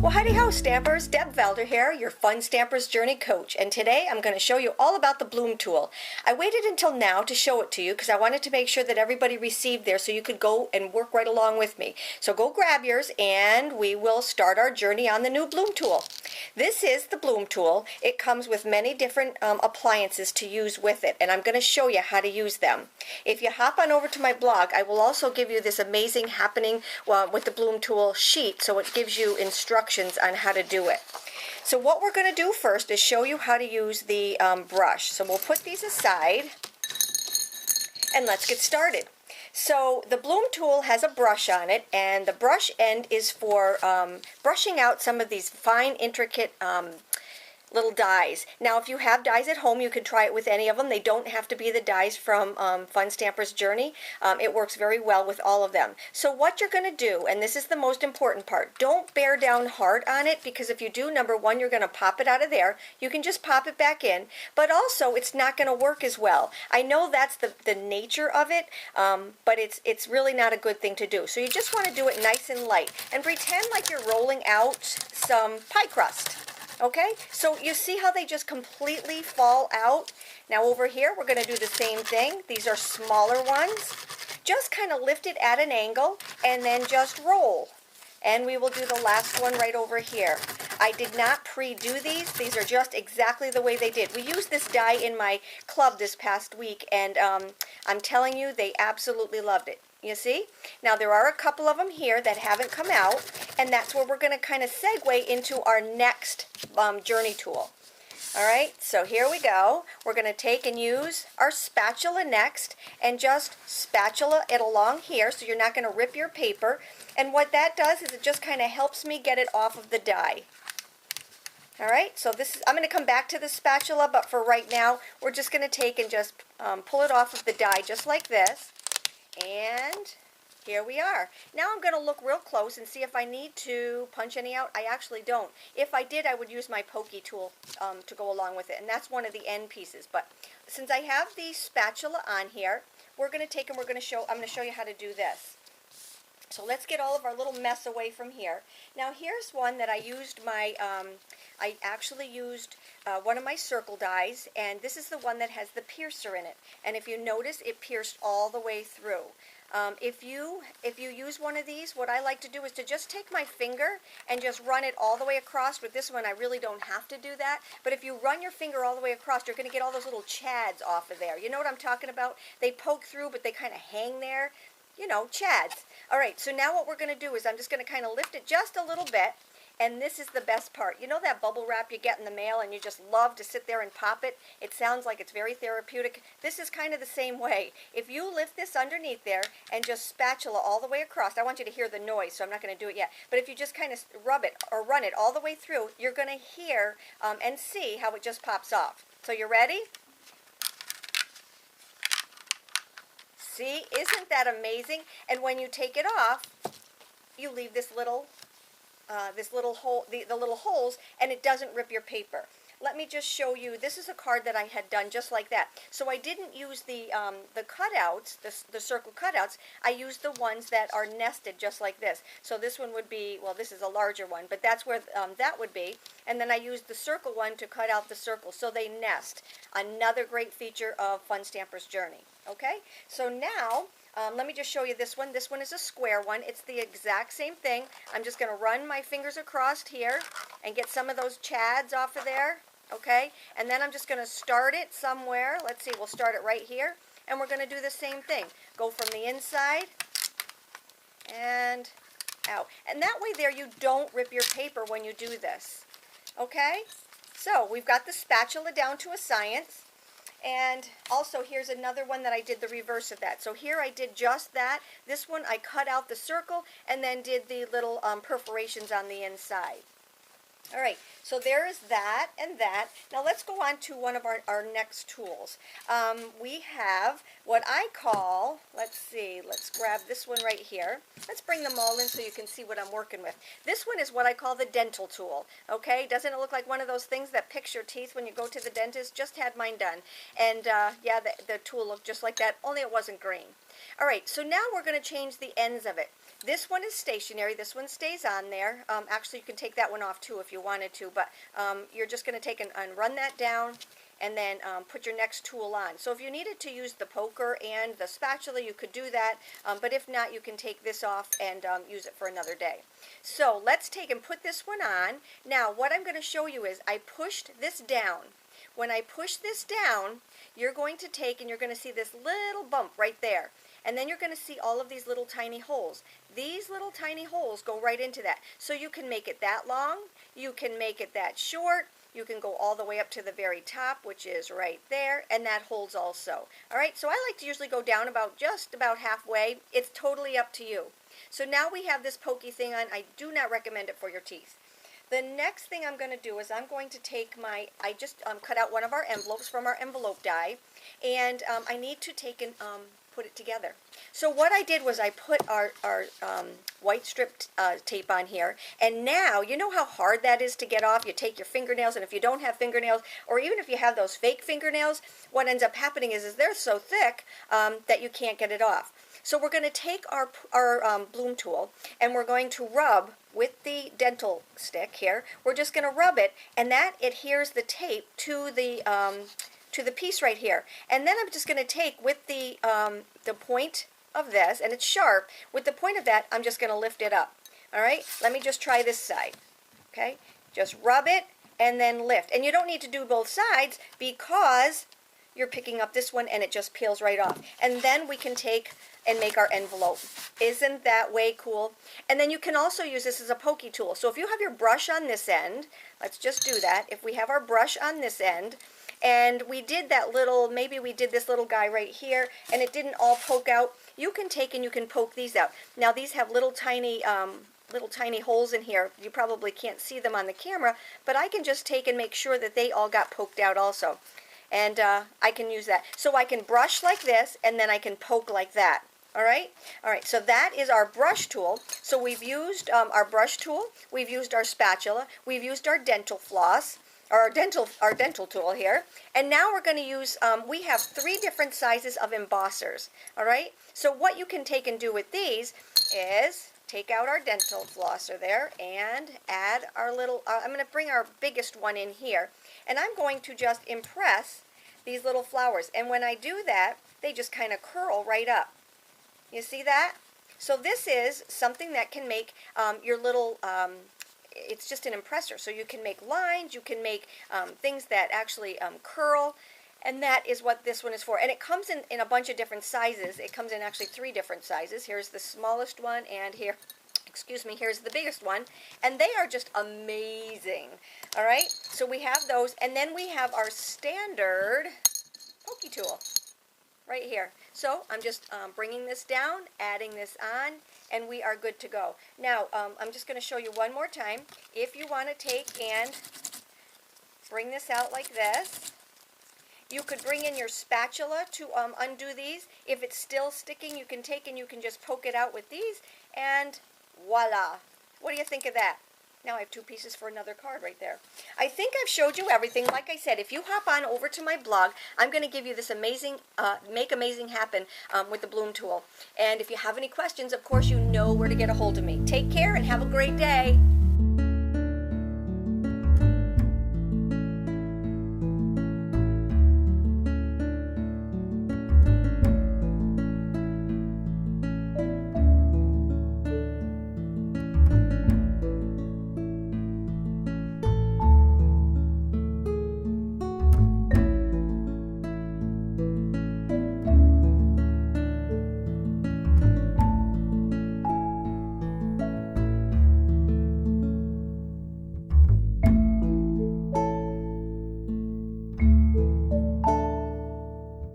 Well, howdy ho, Stampers. Deb Velder here, your Fun Stampers Journey Coach, and today I'm going to show you all about the Bloom tool. I waited until now to show it to you because I wanted to make sure that everybody received theirs so you could go and work right along with me. So go grab yours and we will start our journey on the new Bloom tool. This is the Bloom tool. It comes with many different appliances to use with it, and I'm going to show you how to use them. If you hop on over to my blog, I will also give you this amazing happening with the Bloom tool sheet, so it gives you instructions on how to do it. So what we're going to do first is show you how to use the brush. So we'll put these aside and let's get started. So the Bloom tool has a brush on it, and the brush end is for brushing out some of these fine, intricate little dies. Now, if you have dies at home, you can try it with any of them. They don't have to be the dies from Fun Stampers Journey. It works very well with all of them. So what you're going to do, and this is the most important part, don't bear down hard on it, because if you do, number one, you're going to pop it out of there. You can just pop it back in, but also it's not going to work as well. I know that's the nature of it, but it's really not a good thing to do. So you just want to do it nice and light and pretend like you're rolling out some pie crust. Okay, so you see how they just completely fall out? Now over here, we're going to do the same thing. These are smaller ones. Just kind of lift it at an angle and then just roll. And we will do the last one right over here. I did not pre-do these. These are just exactly the way they did. We used this die in my club this past week, and I'm telling you, they absolutely loved it. You see? Now there are a couple of them here that haven't come out, and that's where we're going to kind of segue into our next journey tool. Alright, so here we go. We're going to take and use our spatula next and just spatula it along here so you're not going to rip your paper. And what that does is it just kind of helps me get it off of the die. Alright, so this is, I'm going to come back to the spatula, but for right now we're just going to take and just pull it off of the die just like this. And here we are. Now I'm going to look real close and see if I need to punch any out. I actually don't. If I did, I would use my pokey tool to go along with it, and that's one of the end pieces. But since I have the spatula on here, we're going to take and I'm going to show you how to do this. So let's get all of our little mess away from here. Now here's one that I used I actually used one of my circle dies, and this is the one that has the piercer in it. And if you notice, it pierced all the way through. If you use one of these, what I like to do is to just take my finger and just run it all the way across. With this one, I really don't have to do that. But if you run your finger all the way across, you're going to get all those little chads off of there. You know what I'm talking about? They poke through, but they kind of hang there. You know, chads. All right, so now what we're going to do is I'm just going to kind of lift it just a little bit, and this is the best part. You know that bubble wrap you get in the mail and you just love to sit there and pop it? It sounds like it's very therapeutic. This is kind of the same way. If you lift this underneath there and just spatula all the way across, I want you to hear the noise, so I'm not going to do it yet, but if you just kind of rub it or run it all the way through, you're going to hear and see how it just pops off. So you ready? See, isn't that amazing? And when you take it off, you leave this little hole, the little holes, and it doesn't rip your paper. Let me just show you. This is a card that I had done just like that. So I didn't use the cutouts, the circle cutouts. I used the ones that are nested just like this. So this one would be, well, this is a larger one, but that's where that would be. And then I used the circle one to cut out the circle, so they nest. Another great feature of Fun Stampers Journey. Okay, so now let me just show you this one. This one is a square one. It's the exact same thing. I'm just going to run my fingers across here and get some of those chads off of there. Okay, and then I'm just going to start it somewhere. Let's see, we'll start it right here. And we're going to do the same thing. Go from the inside and out. And that way there you don't rip your paper when you do this. Okay, so we've got the spatula down to a science. And also here's another one that I did the reverse of that. So here I did just that. This one I cut out the circle and then did the little perforations on the inside. All right, so there is that and that. Now let's go on to one of our next tools. We have what I call, let's see, let's grab this one right here. Let's bring them all in so you can see what I'm working with. This one is what I call the dental tool, okay? Doesn't it look like one of those things that picks your teeth when you go to the dentist? Just had mine done. And yeah, the tool looked just like that, only it wasn't green. All right, so now we're going to change the ends of it. This one is stationary. This one stays on there. Actually, you can take that one off too if you wanted to, but you're just going to take and run that down and then put your next tool on. So if you needed to use the poker and the spatula, you could do that, but if not, you can take this off and use it for another day. So let's take and put this one on. Now, what I'm going to show you is I pushed this down. When I push this down, you're going to take and you're going to see this little bump right there. And then you're going to see all of these little tiny holes. These little tiny holes go right into that. So you can make it that long, you can make it that short, you can go all the way up to the very top, which is right there, and that holds also. All right, so I like to usually go down just about halfway. It's totally up to you. So now we have this pokey thing on. I do not recommend it for your teeth. The next thing I'm going to do is I'm going to take I just cut out one of our envelopes from our envelope die, and I need to take and put it together. So what I did was I put our white strip tape on here, and now you know how hard that is to get off. You take your fingernails, and if you don't have fingernails, or even if you have those fake fingernails, what ends up happening is they're so thick that you can't get it off. So we're going to take our Bloom tool, and we're going to rub with the dental stick here. We're just going to rub it, and that adheres the tape to the piece right here. And then I'm just going to take with the point of this, and it's sharp, with the point of that, I'm just going to lift it up. All right, let me just try this side. Okay, just rub it and then lift. And you don't need to do both sides because you're picking up this one and it just peels right off. And then we can take and make our envelope. Isn't that way cool? And then you can also use this as a pokey tool. So if you have your brush on this end, let's just do that. If we have our brush on this end, and we did that little, maybe we did this little guy right here, and it didn't all poke out, you can take and you can poke these out. Now these have little tiny holes in here. You probably can't see them on the camera, but I can just take and make sure that they all got poked out also. And I can use that. So I can brush like this, and then I can poke like that. All right? All right, so that is our brush tool. So we've used our brush tool, we've used our spatula, we've used our dental floss, our dental tool here, and now we're going to use, we have 3 different sizes of embossers. All right? So what you can take and do with these is take out our dental flosser there and add our little, I'm going to bring our biggest one in here, and I'm going to just impress these little flowers. And when I do that, they just kind of curl right up. You see that? So this is something that can make your little, it's just an impressor. So you can make lines, you can make things that actually curl, and that is what this one is for. And it comes in a bunch of different sizes. It comes in actually 3 different sizes. Here's the smallest one, and here's the biggest one. And they are just amazing. All right, so we have those, and then we have our standard pokey tool right here. So I'm just bringing this down, adding this on, and we are good to go. Now, I'm just going to show you one more time. If you want to take and bring this out like this, you could bring in your spatula to undo these. If it's still sticking, you can take and you can just poke it out with these, and voila. What do you think of that? Now I have 2 pieces for another card right there. I think I've showed you everything. Like I said, if you hop on over to my blog, I'm going to give you this amazing, Make Amazing Happen with the Bloom tool. And if you have any questions, of course, you know where to get a hold of me. Take care and have a great day.